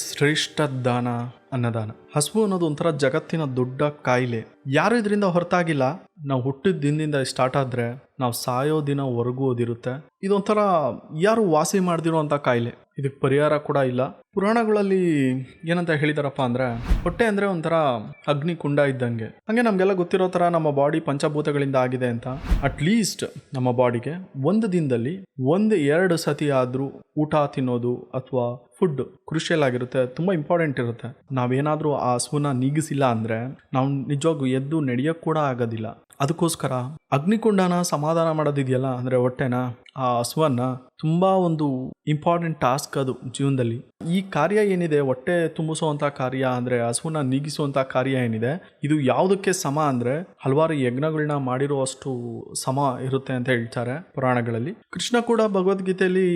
ಶ್ರೇಷ್ಠ ದಾನ ಅನ್ನದಾನ. ಹಸುವು ಅನ್ನೋದು ಒಂಥರ ಜಗತ್ತಿನ ದೊಡ್ಡ ಕಾಯಿಲೆ. ಯಾರು ಇದರಿಂದ ಹೊರತಾಗಿಲ್ಲ. ನಾವು ಹುಟ್ಟಿದ ದಿನದಿಂದ ಸ್ಟಾರ್ಟ್ ಆದ್ರೆ ನಾವು ಸಾಯೋ ದಿನವರೆಗೂ ಓದಿರುತ್ತೆ. ಇದೊಂಥರ ಯಾರು ವಾಸಿ ಮಾಡ್ದಿರೋ ಅಂತ ಕಾಯಿಲೆ. ಇದಕ್ಕೆ ಪರಿಹಾರ ಕೂಡ ಇಲ್ಲ. ಪುರಾಣಗಳಲ್ಲಿ ಏನಂತ ಹೇಳಿದಾರಪ್ಪ ಅಂದ್ರೆ, ಹೊಟ್ಟೆ ಅಂದ್ರೆ ಒಂಥರ ಅಗ್ನಿ ಕುಂಡ ಇದ್ದಂಗೆ. ಹಂಗೆ ನಮ್ಗೆಲ್ಲ ಗೊತ್ತಿರೋ ತರ ನಮ್ಮ ಬಾಡಿ ಪಂಚಭೂತಗಳಿಂದ ಆಗಿದೆ ಅಂತ. ಅಟ್ಲೀಸ್ಟ್ ನಮ್ಮ ಬಾಡಿಗೆ ಒಂದು ದಿನದಲ್ಲಿ 1-2 ಸತಿ ಆದ್ರೂ ಊಟ ತಿನ್ನೋದು ಅಥವಾ ಫುಡ್ ಕ್ರೂಷಿಯಲ್ ಆಗಿರುತ್ತೆ, ತುಂಬಾ ಇಂಪಾರ್ಟೆಂಟ್ ಇರುತ್ತೆ. ನಾವೇನಾದ್ರೂ ಆ ಹಸುವನ್ನ ನೀಗಿಸಿಲ್ಲ ಅಂದ್ರೆ ನಾವು ನಿಜವಾಗ್ಲೂ ಎದ್ದು ನಡೆಯಕ್ ಕೂಡ ಆಗೋದಿಲ್ಲ. ಅದಕ್ಕೋಸ್ಕರ ಅಗ್ನಿಕುಂಡನ ಸಮಾಧಾನ ಮಾಡೋದಿದೆಯಲ್ಲ, ಅಂದ್ರೆ ಹೊಟ್ಟೆನ, ಆ ಹಸುವನ್ನ ತುಂಬಾ ಒಂದು ಇಂಪಾರ್ಟೆಂಟ್ ಟಾಸ್ಕ್ ಅದು ಜೀವನದಲ್ಲಿ. ಈ ಕಾರ್ಯ ಏನಿದೆ, ಹೊಟ್ಟೆ ತುಂಬಿಸುವಂತ ಕಾರ್ಯ ಅಂದ್ರೆ ಹಸುವನ್ನ ನೀಗಿಸುವಂತ ಕಾರ್ಯ ಏನಿದೆ, ಇದು ಯಾವುದಕ್ಕೆ ಸಮ ಅಂದ್ರೆ ಹಲವಾರು ಯಜ್ಞಗಳನ್ನ ಮಾಡಿರುವಷ್ಟು ಸಮ ಇರುತ್ತೆ ಅಂತ ಹೇಳ್ತಾರೆ ಪುರಾಣಗಳಲ್ಲಿ. ಕೃಷ್ಣ ಕೂಡ ಭಗವದ್ಗೀತೆಯಲ್ಲಿ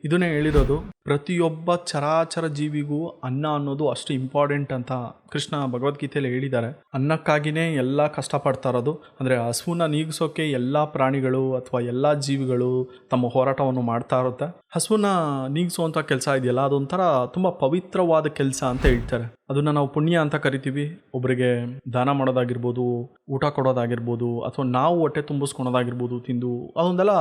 ಇದನ್ನೇ ಹೇಳಿರೋದು. ಪ್ರತಿಯೊಬ್ಬ ಚರಾಚರ ಜೀವಿಗೂ ಅನ್ನ ಅನ್ನೋದು ಅಷ್ಟು ಇಂಪಾರ್ಟೆಂಟ್ ಅಂತ ಕೃಷ್ಣ ಭಗವದ್ಗೀತೆಯಲ್ಲಿ ಹೇಳಿದ್ದಾರೆ. ಅನ್ನಕ್ಕಾಗಿನೇ ಎಲ್ಲ ಕಷ್ಟಪಡ್ತಾ ಇರೋದು. ಅಂದ್ರೆ ಹಸುವನ್ನ ನೀಗಿಸೋಕೆ ಎಲ್ಲಾ ಪ್ರಾಣಿಗಳು ಅಥವಾ ಎಲ್ಲಾ ಜೀವಿಗಳು ತಮ್ಮ ಹೋರಾಟವನ್ನು ಮಾಡ್ತಾ ಇರುತ್ತೆ. ಹಸುವನ್ನ ನೀಗಿಸುವಂತ ಕೆಲಸ ಇದೆಯಲ್ಲ, ಅದೊಂಥರ ತುಂಬಾ ಪವಿತ್ರವಾದ ಕೆಲಸ ಅಂತ ಹೇಳ್ತಾರೆ. ಅದನ್ನ ನಾವು ಪುಣ್ಯ ಅಂತ ಕರಿತೀವಿ. ಒಬ್ಬರಿಗೆ ದಾನ ಮಾಡೋದಾಗಿರ್ಬೋದು, ಊಟ ಕೊಡೋದಾಗಿರ್ಬೋದು, ಅಥವಾ ನಾವು ಹೊಟ್ಟೆ ತುಂಬಿಸ್ಕೊಳೋದಾಗಿರ್ಬೋದು ತಿಂದು, ಅದೊಂದೆಲ್ಲ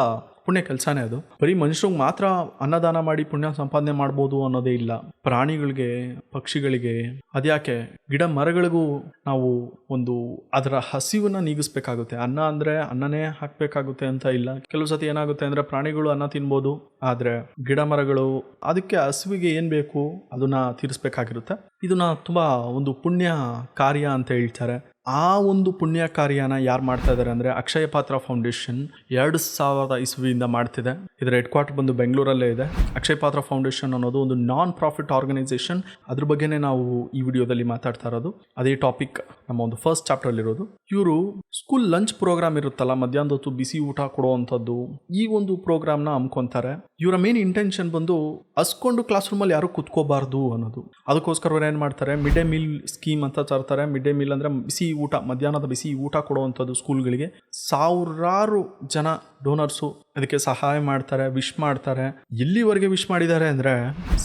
ಪುಣ್ಯ ಕೆಲಸನೇ. ಅದು ಬರೀ ಮನುಷ್ಯರಿಗೆ ಮಾತ್ರ ಅನ್ನದಾನ ಮಾಡಿ ಪುಣ್ಯ ಸಂಪಾದನೆ ಮಾಡ್ಬೋದು ಅನ್ನೋದೇ ಇಲ್ಲ. ಪ್ರಾಣಿಗಳಿಗೆ, ಪಕ್ಷಿಗಳಿಗೆ, ಅದ್ಯಾಕೆ ಗಿಡ ಮರಗಳಿಗೂ ನಾವು ಒಂದು ಅದರ ಹಸಿವನ್ನ ನೀಗಿಸ್ಬೇಕಾಗುತ್ತೆ. ಅನ್ನ ಅಂದ್ರೆ ಅನ್ನನೇ ಹಾಕ್ಬೇಕಾಗುತ್ತೆ ಅಂತ ಇಲ್ಲ. ಕೆಲವು ಸತಿ ಏನಾಗುತ್ತೆ ಅಂದ್ರೆ ಪ್ರಾಣಿಗಳು ಅನ್ನ ತಿನ್ಬೋದು, ಆದ್ರೆ ಗಿಡ ಮರಗಳು ಅದಕ್ಕೆ ಹಸಿವಿಗೆ ಏನ್ ಬೇಕು ಅದನ್ನ ತೀರಿಸ್ಬೇಕಾಗಿರುತ್ತೆ. ಇದನ್ನ ತುಂಬಾ ಒಂದು ಪುಣ್ಯ ಕಾರ್ಯ ಅಂತ ಹೇಳ್ತಾರೆ. ಆ ಒಂದು ಪುಣ್ಯ ಕಾರ್ಯನ ಯಾರು ಮಾಡ್ತಾ ಇದ್ದಾರೆ ಅಂದ್ರೆ ಅಕ್ಷಯ ಪಾತ್ರ ಫೌಂಡೇಶನ್ 2000 ಇಸ್ವಿಯಿಂದ ಮಾಡ್ತಿದೆ. ಇದರ ಹೆಡ್ ಕ್ವಾರ್ಟರ್ ಬಂದು ಬೆಂಗಳೂರಲ್ಲೇ ಇದೆ. ಅಕ್ಷಯ ಪಾತ್ರ ಫೌಂಡೇಶನ್ ಅನ್ನೋದು ಒಂದು ನಾನ್ ಪ್ರಾಫಿಟ್ ಆರ್ಗನೈಸೇಷನ್. ಅದ್ರ ಬಗ್ಗೆನೇ ನಾವು ಈ ವಿಡಿಯೋದಲ್ಲಿ ಮಾತಾಡ್ತಾ ಇರೋದು. ಅದೇ ಟಾಪಿಕ್ ನಮ್ಮ ಒಂದು ಫಸ್ಟ್ ಚಾಪ್ಟರ್ ಅಲ್ಲಿ ಇರೋದು. ಇವರು ಸ್ಕೂಲ್ ಲಂಚ್ ಪ್ರೋಗ್ರಾಮ್ ಇರುತ್ತಲ್ಲ, ಮಧ್ಯಾಹ್ನದ ಹೊತ್ತು ಬಿಸಿ ಊಟ ಕೊಡುವಂಥದ್ದು, ಈ ಒಂದು ಪ್ರೋಗ್ರಾಮ್ನ ಹಮ್ಕೊಂತಾರೆ. ಇವರ ಮೇನ್ ಇಂಟೆನ್ಷನ್ ಬಂದು ಹಸ್ಕೊಂಡು ಕ್ಲಾಸ್ ರೂಮಲ್ಲಿ ಯಾರು ಕುತ್ಕೋಬಾರ್ದು ಅನ್ನೋದು. ಅದಕ್ಕೋಸ್ಕರ ಏನು ಮಾಡ್ತಾರೆ, ಮಿಡ್ ಡೇ ಮೀಲ್ ಸ್ಕೀಮ್ ಅಂತ ತರ್ತಾರೆ. ಮಿಡ್ ಡೇ ಮೀಲ್ ಅಂದ್ರೆ ಬಿಸಿ ಊಟ, ಮಧ್ಯಾಹ್ನದ ಬಿಸಿ ಊಟ ಕೊಡುವಂಥದ್ದು ಸ್ಕೂಲ್ಗಳಿಗೆ. ಸಾವಿರಾರು ಜನ ಡೋನರ್ಸು ಅದಕ್ಕೆ ಸಹಾಯ ಮಾಡ್ತಾರೆ, ವಿಶ್ ಮಾಡ್ತಾರೆ. ಎಲ್ಲಿವರೆಗೆ ವಿಶ್ ಮಾಡಿದ್ದಾರೆ ಅಂದ್ರೆ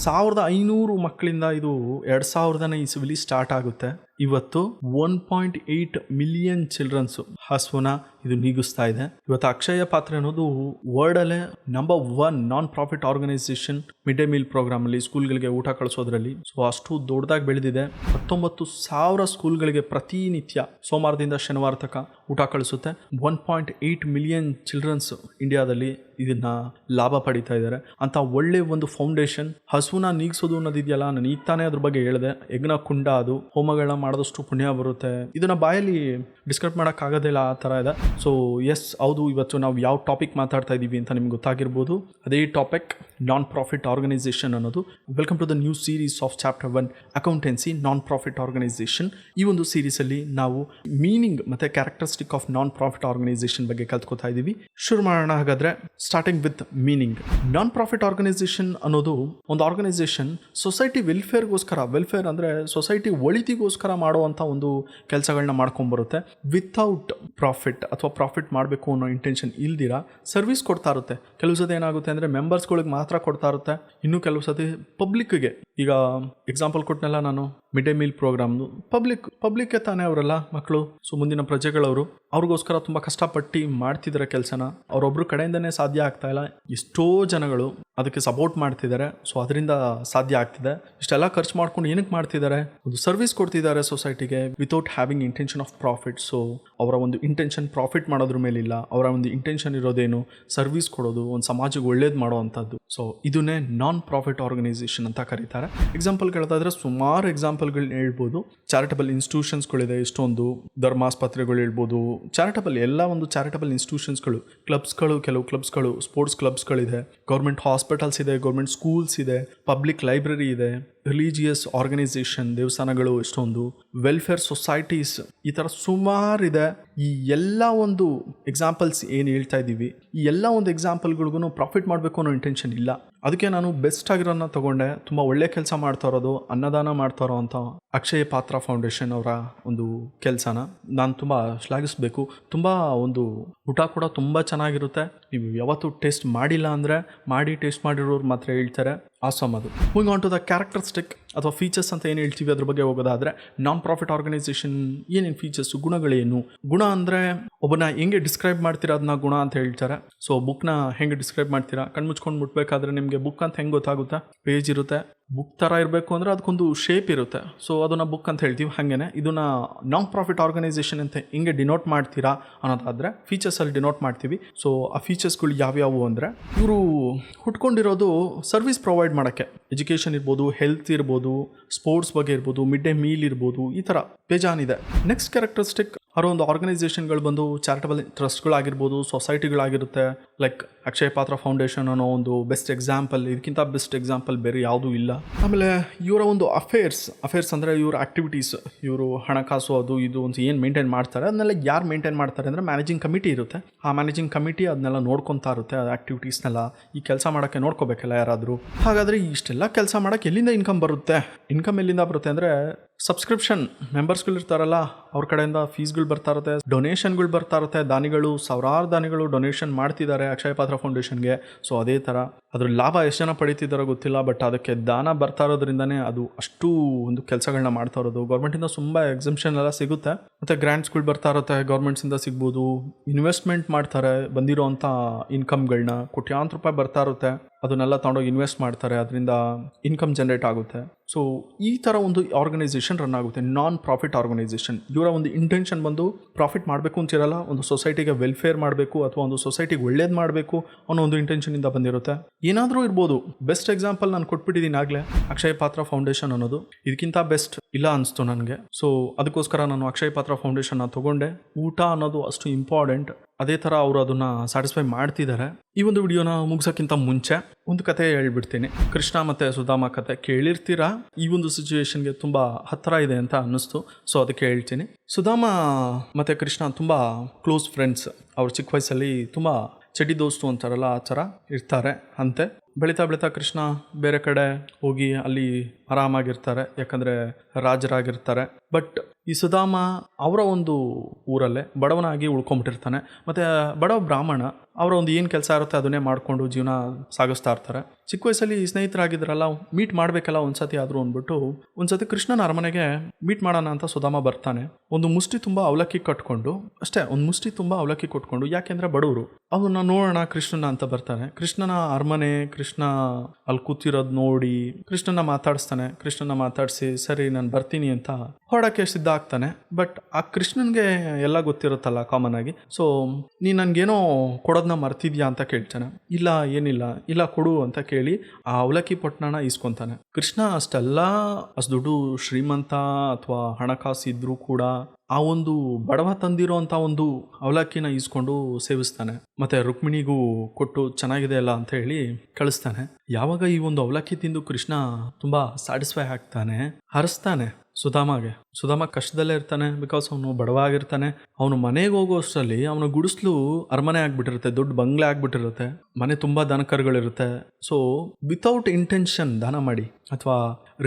1500 ಮಕ್ಕಳಿಂದ ಇದು 2000ನೇ ಇಸ್ವಿಲಿ ಸ್ಟಾರ್ಟ್ ಆಗುತ್ತೆ. ಇವತ್ತು 1.8 ಮಿಲಿಯನ್ ಚಿಲ್ಡ್ರನ್ಸ್ ಹಸುವನ್ನ ಇದು ನೀಗಿಸ್ತಾ ಇದೆ. ಇವತ್ತು ಅಕ್ಷಯ ಪಾತ್ರ ಅನ್ನೋದು ವರ್ಲ್ಡ್ ಅಲ್ಲೇ number 1 non profit organisation mid day meal programme ಅಲ್ಲಿ ಸ್ಕೂಲ್ಗಳಿಗೆ ಊಟ ಕಳಿಸೋದ್ರಲ್ಲಿ. ಸೊ ಅಷ್ಟು ದೊಡ್ಡದಾಗಿ ಬೆಳೆದಿದೆ. 19,000 ಸ್ಕೂಲ್ಗಳಿಗೆ ಪ್ರತಿನಿತ್ಯ ಸೋಮವಾರದಿಂದ ಶನಿವಾರ ತನಕ ಊಟ ಕಳಿಸುತ್ತೆ. 1.8 ಮಿಲಿಯನ್ ಚಿಲ್ಡ್ರನ್ಸ್ ಇಂಡಿಯಾದಲ್ಲಿ ಇದನ್ನ ಲಾಭ ಪಡಿತಾ ಇದ್ದಾರೆ ಅಂತ ಒಳ್ಳೆ ಒಂದು ಫೌಂಡೇಶನ್. ಹಸುವನ್ನ ನೀಗಿಸೋದು ಅನ್ನೋದಿದೆಯಲ್ಲ, ನಾನು ಈಗ ತಾನೇ ಅದ್ರ ಬಗ್ಗೆ ಹೇಳಿದೆ. ಯಜ್ಞ ಕುಂಡ, ಅದು ಹೋಮಗಳನ್ನ ಮಾಡೋದಷ್ಟು ಪುಣ್ಯ ಬರುತ್ತೆ. ಇದನ್ನ ಬಾಯಲ್ಲಿ ಡಿಸ್ಕ್ರೈಬ್ ಮಾಡಕ್ ಆಗೋದಿಲ್ಲ, ಆ ತರ ಇದೆ. ಸೊ ಎಸ್, ಹೌದು, ಇವತ್ತು ನಾವು ಯಾವ ಟಾಪಿಕ್ ಮಾತಾಡ್ತಾ ಇದೀವಿ ಅಂತ ನಿಮ್ಗೆ ಗೊತ್ತಾಗಿರ್ಬೋದು. ಅದೇ ಟಾಪಿಕ್ ನಾನ್ ಪ್ರಾಫಿಟ್ ಆರ್ಗನೈಸೇಷನ್ ಅನ್ನೋದು. Welcome to the new series of chapter 1 accountancy non profit organisation. ಈ ಒಂದು ಸೀರೀಸ್ ಅಲ್ಲಿ ನಾವು ಮೀನಿಂಗ್ ಮತ್ತೆ characteristic of non profit organisation ಬಗ್ಗೆ ಕಲ್ತ್ಕೋತಾ ಇದೀವಿ. ಶುರು ಮಾಡೋಣ ಹಾಗಾದ್ರೆ. Starting with meaning. Non profit organisation ಅನ್ನೋದು ಒಂದು ಆರ್ಗನೈಸೇಷನ್ ಸೊಸೈಟಿ ವೆಲ್ಫೇರ್ಗೋಸ್ಕರ, ವೆಲ್ಫೇರ್ ಅಂದ್ರೆ ಸೊಸೈಟಿ ಒಳಿತಿಗೋಸ್ಕರ ಮಾಡುವಂತ ಒಂದು ಕೆಲಸಗಳನ್ನ ಮಾಡ್ಕೊಂಡ್ಬರುತ್ತೆ. ವಿತೌಟ್ ಪ್ರಾಫಿಟ್ ಅಥವಾ ಪ್ರಾಫಿಟ್ ಮಾಡಬೇಕು ಅನ್ನೋ ಇಂಟೆನ್ಷನ್ ಇಲ್ದಿರ ಸರ್ವಿಸ್ ಕೊಡ್ತಾ ಇರುತ್ತೆ. ಕೆಲವು ಸತಿ ಏನಾಗುತ್ತೆ ಅಂದ್ರೆ ಮೆಂಬರ್ಸ್ಗಳಿಗೆ ಮಾತ್ರ ಕೊಡ್ತಾ ಇರುತ್ತೆ. ಇನ್ನು ಕೆಲವು ಸತಿ ಪಬ್ಲಿಕ್ಗೆ, ಈಗ ಎಕ್ಸಾಂಪಲ್ ಕೊಟ್ಟನೆಲ್ಲ ನಾನು, ಮಿಡ್ ಡೇ ಮೀಲ್ ಪ್ರೋಗ್ರಾಮ್ದು ಪಬ್ಲಿಕ್ಗೆ ತಾನೇ ಅವರೆಲ್ಲ ಮಕ್ಕಳು. ಸೊ ಮುಂದಿನ ಪ್ರಜೆಗಳವರು, ಅವ್ರಿಗೋಸ್ಕರ ತುಂಬಾ ಕಷ್ಟಪಟ್ಟು ಮಾಡ್ತಿದ್ದಾರೆ ಕೆಲಸನ. ಅವರೊಬ್ರು ಕಡೆಯಿಂದನೇ ಸಾಧ್ಯ ಆಗ್ತಾ ಇಲ್ಲ, ಎಷ್ಟೋ ಜನಗಳು ಅದಕ್ಕೆ ಸಪೋರ್ಟ್ ಮಾಡ್ತಿದ್ದಾರೆ. ಸೊ ಅದರಿಂದ ಸಾಧ್ಯ ಆಗ್ತಿದೆ. ಇಷ್ಟೆಲ್ಲ ಖರ್ಚು ಮಾಡ್ಕೊಂಡು ಏನಕ್ಕೆ ಮಾಡ್ತಿದ್ದಾರೆ, ಒಂದು ಸರ್ವಿಸ್ ಕೊಡ್ತಿದ್ದಾರೆ ಸೊಸೈಟಿಗೆ without having intention of profit. So ಅವರ ಒಂದು ಇಂಟೆನ್ಷನ್ ಪ್ರಾಫಿಟ್ ಮಾಡೋದ್ರ ಮೇಲಿಲ್ಲ. ಅವರ ಒಂದು ಇಂಟೆನ್ಷನ್ ಇರೋದೇನು, ಸರ್ವಿಸ್ ಕೊಡೋದು, ಒಂದು ಸಮಾಜಕ್ಕೆ ಒಳ್ಳೇದು ಮಾಡುವಂಥದ್ದು. ಸೊ ಇದನ್ನೇ ನಾನ್ ಪ್ರಾಫಿಟ್ ಆರ್ಗನೈಸೇಷನ್ ಅಂತ ಕರೀತಾರೆ. ಎಕ್ಸಾಂಪಲ್ ಕೇಳ್ತಾ ಸುಮಾರು ಎಕ್ಸಾಂಪಲ್ಗಳು ಹೇಳ್ಬೋದು. ಚಾರಿಟಬಲ್ ಇನ್ಸ್ಟಿಟ್ಯೂಷನ್ಸ್ಗಳಿದೆ ಎಷ್ಟೊಂದು, ಧರ್ಮಾಸ್ಪತ್ರೆಗಳು ಹೇಳ್ಬೋದು, ಚಾರಿಟಬಲ್ ಎಲ್ಲ ಒಂದು ಚಾರಿಟಬಲ್ ಇನ್ಸ್ಟಿಟ್ಯೂಷನ್ಸ್ಗಳು, ಕ್ಲಬ್ಸ್ಗಳು, ಕೆಲವು ಕ್ಲಬ್ಸ್ಗಳು, ಸ್ಪೋರ್ಟ್ಸ್ ಕ್ಲಬ್ಸ್ಗಳಿದೆ, ಗೌರ್ಮೆಂಟ್ ಹಾಸ್ಪಿಟಲ್ಸ್ ಇದೆ, ಗೌರ್ಮೆಂಟ್ ಸ್ಕೂಲ್ಸ್ ಇದೆ, ಪಬ್ಲಿಕ್ ಲೈಬ್ರರಿ ಇದೆ, ರಿಲಿಜಿಯಸ್ ಆರ್ಗನೈಸೇಷನ್, ದೇವಸ್ಥಾನಗಳು ಎಷ್ಟೊಂದು, ವೆಲ್ಫೇರ್ ಸೊಸೈಟೀಸ್, ಈ ಥರ ಸುಮಾರಿದೆ. ಈ ಎಲ್ಲ ಒಂದು ಎಕ್ಸಾಂಪಲ್ಸ್ ಏನು ಹೇಳ್ತಾ ಇದ್ದೀವಿ, ಈ ಎಲ್ಲ ಒಂದು ಎಕ್ಸಾಂಪಲ್ಗಳಿಗೂ ಪ್ರಾಫಿಟ್ ಮಾಡಬೇಕು ಅನ್ನೋ ಇಂಟೆನ್ಷನ್ ಇಲ್ಲ. ಅದಕ್ಕೆ ನಾನು ಬೆಸ್ಟ್ ಆಗಿರೋನ್ನ ತಗೊಂಡೆ. ತುಂಬ ಒಳ್ಳೆ ಕೆಲಸ ಮಾಡ್ತಾ ಇರೋದು, ಅನ್ನದಾನ ಮಾಡ್ತಾ ಇರೋ ಅಂತ ಅಕ್ಷಯ ಪಾತ್ರ ಫೌಂಡೇಶನ್ ಅವರ ಒಂದು ಕೆಲಸನ ನಾನು ತುಂಬ ಶ್ಲಾಘಿಸಬೇಕು. ತುಂಬ ಒಂದು ಊಟ ಕೂಡ ತುಂಬ ಚೆನ್ನಾಗಿರುತ್ತೆ. ನೀವು ಯಾವತ್ತೂ ಟೇಸ್ಟ್ ಮಾಡಿಲ್ಲ ಅಂದರೆ ಮಾಡಿ ಟೇಸ್ಟ್ ಮಾಡಿರೋರು ಮಾತ್ರ ಹೇಳ್ತಾರೆ ಆಸಮ್ ಅದು. Moving on to the characteristic ಅಥವಾ ಫೀಚರ್ಸ್ ಅಂತ ಏನು ಹೇಳ್ತೀವಿ ಅದ್ರ ಬಗ್ಗೆ ಹೋಗೋದಾದರೆ, ನಾನ್ ಪ್ರಾಫಿಟ್ ಆರ್ಗನೈಸೇಷನ್ ಏನೇನು ಫೀಚರ್ಸು, ಗುಣಗಳೇನು, ಗುಣ ಅಂದರೆ ಒಬ್ಬನ ಹೆಂಗೆ ಡಿಸ್ಕ್ರೈಬ್ ಮಾಡ್ತೀರಾ ಅದನ್ನ ಗುಣ ಅಂತ ಹೇಳ್ತಾರೆ. ಸೊ ಬುಕ್ನ ಹೆಂಗೆ ಡಿಸ್ಕ್ರೈಬ್ ಮಾಡ್ತೀರಾ, ಕಣ್ಮುಚ್ಕೊಂಡು ಮುಟ್ಬೇಕಾದ್ರೆ ನಿಮಗೆ ಬುಕ್ ಅಂತ ಹೆಂಗೆ ಗೊತ್ತಾಗುತ್ತೆ, ಪೇಜ್ ಇರುತ್ತೆ, ಬುಕ್ ಥರ ಇರಬೇಕು ಅಂದರೆ ಅದಕ್ಕೊಂದು ಶೇಪ್ ಇರುತ್ತೆ, ಸೊ ಅದನ್ನು ಬುಕ್ ಅಂತ ಹೇಳ್ತೀವಿ. ಹಾಗೇನೆ ಇದನ್ನು ನಾನ್ ಪ್ರಾಫಿಟ್ ಆರ್ಗನೈಸೇಷನ್ ಅಂತ ಹೆಂಗೆ ಡಿನೋಟ್ ಮಾಡ್ತೀರಾ ಅನ್ನೋದಾದರೆ ಫೀಚರ್ಸಲ್ಲಿ ಡಿನೋಟ್ ಮಾಡ್ತೀವಿ. ಸೊ ಆ ಫೀಚರ್ಸ್ಗಳು ಯಾವ್ಯಾವು ಅಂದರೆ, ಇವರು ಹುಟ್ಕೊಂಡಿರೋದು ಸರ್ವಿಸ್ ಪ್ರೊವೈಡ್ ಮಾಡೋಕ್ಕೆ, ಎಜುಕೇಷನ್ ಇರ್ಬೋದು, ಹೆಲ್ತ್ ಇರ್ಬೋದು, ಸ್ಪೋರ್ಟ್ಸ್ ಬಗ್ಗೆ ಇರ್ಬೋದು, ಮಿಡ್ ಡೇ ಮೀಲ್ ಇರ್ಬೋದು, ಈ ಥರ ಬೇಜಾನಿದೆ. ನೆಕ್ಸ್ಟ್ ಕ್ಯಾರೆಕ್ಟರಿಸ್ಟಿಕ್, ಅವರ ಒಂದು ಆರ್ಗನೈಸೇಷನ್ಗಳು ಬಂದು ಚಾರಿಟಬಲ್ ಟ್ರಸ್ಟ್ಗಳಾಗಿರ್ಬೋದು, ಸೊಸೈಟಿಗಳಾಗಿರುತ್ತೆ. ಲೈಕ್ ಅಕ್ಷಯ ಪಾತ್ರ ಫೌಂಡೇಶನ್ ಅನ್ನೋ ಒಂದು ಬೆಸ್ಟ್ ಎಕ್ಸಾಂಪಲ್, ಇದಕ್ಕಿಂತ ಬೆಸ್ಟ್ ಎಕ್ಸಾಂಪಲ್ ಬೇರೆ ಯಾವುದೂ ಇಲ್ಲ. ಆಮೇಲೆ ಇವರ ಒಂದು ಅಫೇರ್ಸ್ ಅಂದರೆ ಇವರ ಆ್ಯಕ್ಟಿವಿಟೀಸ್, ಇವರು ಹಣಕಾಸು ಅದು ಇದು ಒಂದು ಏನು ಮೇಂಟೈನ್ ಮಾಡ್ತಾರೆ ಅದನ್ನೆಲ್ಲ ಯಾರು ಮೇಂಟೈನ್ ಮಾಡ್ತಾರೆ ಅಂದರೆ ಮ್ಯಾನೇಜಿಂಗ್ ಕಮಿಟಿ ಇರುತ್ತೆ. ಆ ಮ್ಯಾನೇಜಿಂಗ್ ಕಮಿಟಿ ಅದನ್ನೆಲ್ಲ ನೋಡ್ಕೊತಾ ಇರುತ್ತೆ, ಆ ಆ್ಯಕ್ಟಿವಿಟೀಸ್ನೆಲ್ಲ. ಈ ಕೆಲಸ ಮಾಡೋಕ್ಕೆ ನೋಡ್ಕೋಬೇಕಲ್ಲ ಯಾರಾದರೂ. ಹಾಗಾದರೆ ಇಷ್ಟೆಲ್ಲ ಕೆಲಸ ಮಾಡೋಕ್ಕೆ ಎಲ್ಲಿಂದ ಇನ್ಕಮ್ ಬರುತ್ತೆ? ಇನ್ಕಮ್ ಎಲ್ಲಿಂದ ಬರುತ್ತೆ ಅಂದರೆ ಸಬ್ಸ್ಕ್ರಿಪ್ಷನ್, ಮೆಂಬರ್ಸ್ಗಳು ಇರ್ತಾರಲ್ಲ ಅವ್ರ ಕಡೆಯಿಂದ ಫೀಸ್ಗಳು ಬರ್ತಾ ಇರುತ್ತೆ, ಡೊನೇಷನ್ಗಳು ಬರ್ತಾ ಇರುತ್ತೆ. ದಾನಿಗಳು, ಸಾವಿರಾರು ದಾನಿಗಳು ಡೊನೇಷನ್ ಮಾಡ್ತಿದ್ದಾರೆ ಅಕ್ಷಯ ಪಾತ್ರ ಫೌಂಡೇಶನ್ಗೆ. ಸೊ ಅದೇ ಥರ ಅದ್ರ ಲಾಭ ಎಷ್ಟು ಜನ ಪಡೀತಿದ್ದಾರೋ ಗೊತ್ತಿಲ್ಲ, ಬಟ್ ಅದಕ್ಕೆ ದಾನ ಬರ್ತಾ ಇರೋದ್ರಿಂದನೇ ಅದು ಅಷ್ಟು ಒಂದು ಕೆಲಸಗಳನ್ನ ಮಾಡ್ತಾ ಇರೋದು. ಗೌರ್ಮೆಂಟಿಂದ ತುಂಬ ಎಕ್ಸಂಪ್ಷನ್ ಎಲ್ಲ ಸಿಗುತ್ತೆ, ಮತ್ತು ಗ್ರ್ಯಾಂಟ್ಸ್ಗಳು ಬರ್ತಾ ಇರುತ್ತೆ, ಗೌರ್ಮೆಂಟ್ಸಿಂದ ಸಿಗ್ಬೋದು. ಇನ್ವೆಸ್ಟ್ಮೆಂಟ್ ಮಾಡ್ತಾರೆ, ಬಂದಿರೋ ಅಂಥ ಇನ್ಕಮ್ಗಳನ್ನ ಕೋಟ್ಯಾಂತರ ರೂಪಾಯಿ ಬರ್ತಾ ಇರುತ್ತೆ, ಅದನ್ನೆಲ್ಲ ತೊಗೊಂಡೋಗಿ ಇನ್ವೆಸ್ಟ್ ಮಾಡ್ತಾರೆ, ಅದರಿಂದ ಇನ್ಕಮ್ ಜನರೇಟ್ ಆಗುತ್ತೆ. ಸೊ ಈ ಥರ ಒಂದು ಆರ್ಗನೈಸೇಷನ್ ರನ್ ಆಗುತ್ತೆ, ನಾನ್ ಪ್ರಾಫಿಟ್ ಆರ್ಗನೈಸೇಷನ್. ಇವರ ಒಂದು ಇಂಟೆನ್ಷನ್ ಬಂದು ಪ್ರಾಫಿಟ್ ಮಾಡಬೇಕು ಅಂತಿರಲ್ಲ, ಒಂದು ಸೊಸೈಟಿಗೆ ವೆಲ್ಫೇರ್ ಮಾಡಬೇಕು ಅಥವಾ ಒಂದು ಸೊಸೈಟಿಗೆ ಒಳ್ಳೇದು ಮಾಡಬೇಕು ಅನ್ನೋ ಒಂದು ಇಂಟೆನ್ಷನಿಂದ ಬಂದಿರುತ್ತೆ. ಏನಾದರೂ ಇರ್ಬೋದು. ಬೆಸ್ಟ್ ಎಕ್ಸಾಂಪಲ್ ನಾನು ಕೊಟ್ಬಿಟ್ಟಿದ್ದೀನಿ ಆಗಲೇ, ಅಕ್ಷಯ ಪಾತ್ರ ಫೌಂಡೇಶನ್ ಅನ್ನೋದು. ಇದಕ್ಕಿಂತ ಬೆಸ್ಟ್ ಇಲ್ಲ ಅನಿಸ್ತು ನನಗೆ. ಸೊ ಅದಕ್ಕೋಸ್ಕರ ನಾನು ಅಕ್ಷಯ ಪಾತ್ರ ಫೌಂಡೇಶನ್ನ ತೊಗೊಂಡೆ. ಊಟ ಅನ್ನೋದು ಅಷ್ಟು ಇಂಪಾರ್ಟೆಂಟ್, ಅದೇ ಥರ ಅವರು ಅದನ್ನು ಸ್ಯಾಟಿಸ್ಫೈ ಮಾಡ್ತಿದ್ದಾರೆ. ಈ ಒಂದು ವಿಡಿಯೋನ ಮುಗಿಸೋಕ್ಕಿಂತ ಮುಂಚೆ ಒಂದು ಕತೆ ಹೇಳ್ಬಿಡ್ತೀನಿ. ಕೃಷ್ಣ ಮತ್ತು ಸುಧಾಮ ಕತೆ ಕೇಳಿರ್ತೀರಾ. ಈ ಒಂದು ಸಿಚುವೇಶನ್ಗೆ ತುಂಬ ಹತ್ತಿರ ಇದೆ ಅಂತ ಅನ್ನಿಸ್ತು, ಸೊ ಅದಕ್ಕೆ ಹೇಳ್ತೀನಿ. ಸುಧಾಮ ಮತ್ತು ಕೃಷ್ಣ ತುಂಬ ಕ್ಲೋಸ್ ಫ್ರೆಂಡ್ಸ್. ಅವ್ರು ಚಿಕ್ಕ ವಯಸ್ಸಲ್ಲಿ ತುಂಬ ಚಡ್ಡಿ ದೋಸ್ತು ಅಂತಾರಲ್ಲ ಆ ಥರ ಇರ್ತಾರೆ ಅಂತೆ. ಬೆಳೀತಾ ಬೆಳೀತಾ ಕೃಷ್ಣ ಬೇರೆ ಕಡೆ ಹೋಗಿ ಅಲ್ಲಿ ಆರಾಮಾಗಿರ್ತಾರೆ, ಯಾಕಂದರೆ ರಾಜರಾಗಿರ್ತಾರೆ. ಬಟ್ ಈ ಸುಧಾಮ ಅವರ ಒಂದು ಊರಲ್ಲೇ ಬಡವನಾಗಿ ಉಳ್ಕೊಂಬಿಟ್ಟಿರ್ತಾನೆ. ಮತ್ತು ಬಡವ ಬ್ರಾಹ್ಮಣ, ಅವರ ಒಂದು ಏನು ಕೆಲಸ ಇರುತ್ತೆ ಅದನ್ನೇ ಮಾಡಿಕೊಂಡು ಜೀವನ ಸಾಗಿಸ್ತಾ ಇರ್ತಾರೆ. ಚಿಕ್ಕ ವಯಸ್ಸಲ್ಲಿ ಸ್ನೇಹಿತರಾಗಿದ್ರಲ್ಲ, ಮೀಟ್ ಮಾಡಬೇಕಲ್ಲ ಒಂದ್ಸತಿ ಆದರೂ ಅಂದ್ಬಿಟ್ಟು ಒಂದ್ಸತಿ ಕೃಷ್ಣನ ಅರಮನೆಗೆ ಮೀಟ್ ಮಾಡೋಣ ಅಂತ ಸುಧಾಮ ಬರ್ತಾನೆ. ಒಂದು ಮುಷ್ಟಿ ತುಂಬ ಅವಲಕ್ಕಿ ಕಟ್ಕೊಂಡು, ಅಷ್ಟೇ ಒಂದು ಮುಷ್ಟಿ ತುಂಬ ಅವಲಕ್ಕಿ ಕೊಟ್ಕೊಂಡು, ಯಾಕೆಂದರೆ ಬಡವರು. ಅವನ್ನ ನೋಡೋಣ ಕೃಷ್ಣನ ಅಂತ ಬರ್ತಾನೆ. ಕೃಷ್ಣನ ಅರಮನೆ, ಕೃಷ್ಣ ಅಲ್ಲಿ ಕೂತಿರೋದು ನೋಡಿ ಕೃಷ್ಣನ ಮಾತಾಡಿಸ್ತಾನೆ. ಕೃಷ್ಣನ ಮಾತಾಡಿಸಿ ಸರಿ ನಾನು ಬರ್ತೀನಿ ಅಂತ ಹೊರಡಕ್ಕೆ ಸಿದ್ಧ ಆಗ್ತಾನೆ. ಬಟ್ ಆ ಕೃಷ್ಣನ್ಗೆ ಎಲ್ಲ ಗೊತ್ತಿರುತ್ತಲ್ಲ ಕಾಮನ್ ಆಗಿ. ಸೊ ನೀನು ನನಗೇನೋ ಕೊಡೋದನ್ನ ಮರ್ತಿದ್ಯಾ ಅಂತ ಕೇಳ್ತಾನೆ. ಇಲ್ಲ ಏನಿಲ್ಲ, ಇಲ್ಲ ಕೊಡು ಅಂತ ಕೇಳಿ ಆ ಅವಲಕ್ಕಿ ಪೊಟ್ಟಣ ಇಸ್ಕೊತಾನೆ. ಕೃಷ್ಣ ಅಷ್ಟೆಲ್ಲ ಅಷ್ಟು ದುಡ್ಡು ಶ್ರೀಮಂತ ಅಥವಾ ಹಣಕಾಸು ಇದ್ರೂ ಕೂಡ ಆ ಒಂದು ಬಡವ ತಂದಿರೋ ಅಂತ ಒಂದು ಅವಲಕ್ಕಿನ ಈಸ್ಕೊಂಡು ಸೇವಿಸ್ತಾನೆ. ಮತ್ತೆ ರುಕ್ಮಿಣಿಗೂ ಕೊಟ್ಟು ಚೆನ್ನಾಗಿದೆ ಅಲ್ಲ ಅಂತ ಹೇಳಿ ಕಳಿಸ್ತಾನೆ. ಯಾವಾಗ ಈ ಒಂದು ಅವಲಕ್ಕಿ ತಿಂದು ಕೃಷ್ಣ ತುಂಬಾ ಸ್ಯಾಟಿಸ್ಫೈ ಆಗ್ತಾನೆ, ಹರಿಸ್ತಾನೆ ಸುಧಾಮಗೆ. ಸುಧಾಮ ಕಷ್ಟದಲ್ಲೇ ಇರ್ತಾನೆ, ಬಿಕಾಸ್ ಅವನು ಬಡವ ಆಗಿರ್ತಾನೆ. ಅವನು ಮನೆಗೆ ಹೋಗೋ ಅಷ್ಟರಲ್ಲಿ ಅವನ ಗುಡಿಸ್ಲು ಅರಮನೆ ಆಗ್ಬಿಟ್ಟಿರುತ್ತೆ, ದೊಡ್ಡ ಬಂಗ್ಲೆ ಆಗ್ಬಿಟ್ಟಿರುತ್ತೆ, ಮನೆ ತುಂಬಾ ದನಕರುಗಳಿರುತ್ತೆ. ಸೊ ವಿತೌಟ್ ಇಂಟೆನ್ಷನ್ ದಾನ ಮಾಡಿ ಅಥವಾ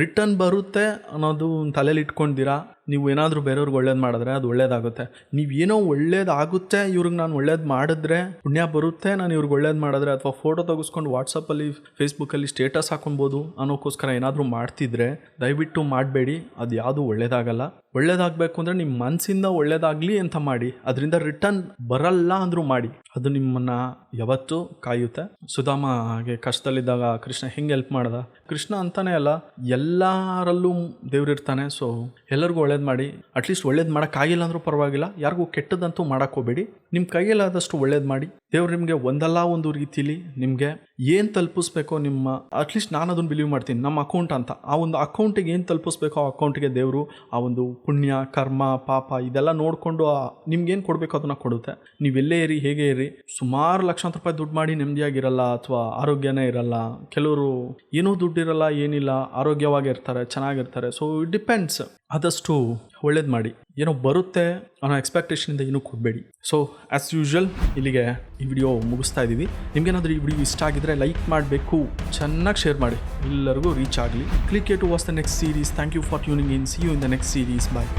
ರಿಟರ್ನ್ ಬರುತ್ತೆ ಅನ್ನೋದು ತಲೆಯಲ್ಲಿ ಇಟ್ಕೊಂಡಿದ್ದೀರಾ. ನೀವು ಏನಾದರೂ ಬೇರೆಯವ್ರಿಗೆ ಒಳ್ಳೇದು ಮಾಡಿದ್ರೆ ಅದು ಒಳ್ಳೇದಾಗುತ್ತೆ. ನೀವೇನೋ ಒಳ್ಳೇದಾಗುತ್ತೆ, ಇವ್ರಿಗೆ ನಾನು ಒಳ್ಳೇದು ಮಾಡಿದ್ರೆ ಪುಣ್ಯ ಬರುತ್ತೆ, ನಾನು ಇವ್ರಿಗೆ ಒಳ್ಳೇದು ಮಾಡಿದ್ರೆ, ಅಥವಾ ಫೋಟೋ ತೆಗೆಸ್ಕೊಂಡು ವಾಟ್ಸಪ್ಪಲ್ಲಿ ಫೇಸ್ಬುಕ್ಕಲ್ಲಿ ಸ್ಟೇಟಸ್ ಹಾಕೊಬೋದು ಅನ್ನೋಕ್ಕೋಸ್ಕರ ಏನಾದರೂ ಮಾಡ್ತಿದ್ರೆ ದಯವಿಟ್ಟು ಮಾಡಬೇಡಿ. ಅದು ಯಾವುದು ಒಳ್ಳೇದಾಗಲ್ಲ. ಒಳ್ಳೇದಾಗಬೇಕು ಅಂದರೆ ನಿಮ್ಮ ಮನಸ್ಸಿಂದ ಒಳ್ಳೇದಾಗಲಿ ಅಂತ ಮಾಡಿ, ಅದರಿಂದ ರಿಟರ್ನ್ ಬರಲ್ಲ ಅಂದರೂ ಮಾಡಿ, ಅದು ನಿಮ್ಮನ್ನು ಯಾವತ್ತೂ ಕಾಯುತ್ತೆ. ಸುಧಾಮ ಹಾಗೆ ಕಷ್ಟದಲ್ಲಿದ್ದಾಗ ಕೃಷ್ಣ ಹೆಂಗೆ ಹೆಲ್ಪ್ ಮಾಡ್ದ? ಕೃಷ್ಣ ಅಂತಾನೆ ಅಲ್ಲ, ಎಲ್ಲರಲ್ಲೂ ದೇವ್ರಿರ್ತಾನೆ. ಸೊ ಎಲ್ಲರಿಗೂ ಒಳ್ಳೇದು ಮಾಡಿ. ಅಟ್ಲೀಸ್ಟ್ ಒಳ್ಳೇದು ಮಾಡೋಕ್ಕಾಗಿಲ್ಲ ಅಂದರೂ ಪರವಾಗಿಲ್ಲ, ಯಾರಿಗೂ ಕೆಟ್ಟದಂತೂ ಮಾಡೋಕ್ಕೋಗಬೇಡಿ. ನಿಮ್ಮ ಕೈಯಲ್ಲಾದಷ್ಟು ಒಳ್ಳೇದು ಮಾಡಿ. ದೇವ್ರು ನಿಮಗೆ ಒಂದಲ್ಲ ಒಂದು ರೀತಿಲಿ ನಿಮಗೆ ಏನು ತಲುಪಿಸ್ಬೇಕೋ, ನಿಮ್ಮ ಅಟ್ಲೀಸ್ಟ್ ನಾನು ಅದನ್ನು ಬಿಲೀವ್ ಮಾಡ್ತೀನಿ, ನಮ್ಮ ಅಕೌಂಟ್ ಅಂತ, ಆ ಒಂದು ಅಕೌಂಟಿಗೆ ಏನು ತಲುಪಿಸ್ಬೇಕೋ ಆ ಅಕೌಂಟಿಗೆ ದೇವರು ಆ ಒಂದು ಪುಣ್ಯ ಕರ್ಮ ಪಾಪ ಇದೆಲ್ಲ ನೋಡಿಕೊಂಡು ನಿಮ್ಗೇನು ಕೊಡಬೇಕು ಅದನ್ನು ಕೊಡುತ್ತೆ. ನೀವೆಲ್ಲೇ ಇರಿ, ಹೇಗೆ ಇರಿ, ಸುಮಾರು ಲಕ್ಷಾಂತರ ರೂಪಾಯಿ ದುಡ್ಡು ಮಾಡಿ ನೆಮ್ಮದಿಯಾಗಿರಲ್ಲ ಅಥವಾ ಆರೋಗ್ಯನೇ ಇರಲ್ಲ. ಕೆಲವರು ಏನೂ ದುಡ್ಡಿರಲ್ಲ, ಏನಿಲ್ಲ, ಆರೋಗ್ಯವಾಗಿ ಇರ್ತಾರೆ, ಚೆನ್ನಾಗಿರ್ತಾರೆ. So it depends. ಆದಷ್ಟು ಒಳ್ಳೇದು ಮಾಡಿ. ಏನೋ ಬರುತ್ತೆ ಅನ್ನೋ ಎಕ್ಸ್ಪೆಕ್ಟೇಷನಿಂದ ಏನೂ ಕೊಡಬೇಡಿ. ಸೊ ಆ್ಯಸ್ ಯೂಶ್ವಲ್ ಇಲ್ಲಿಗೆ ಈ ವಿಡಿಯೋ ಮುಗಿಸ್ತಾ ಇದ್ದೀವಿ. ನಿಮ್ಗೇನಾದರೂ ಈ ವಿಡಿಯೋ ಇಷ್ಟ ಆಗಿದ್ರೆ ಲೈಕ್ ಮಾಡಬೇಕು, ಚೆನ್ನಾಗಿ ಶೇರ್ ಮಾಡಿ, ಎಲ್ಲರಿಗೂ ರೀಚ್ ಆಗಲಿ. Click to watch the next series. Thank you for tuning in. See you in the next series. Bye.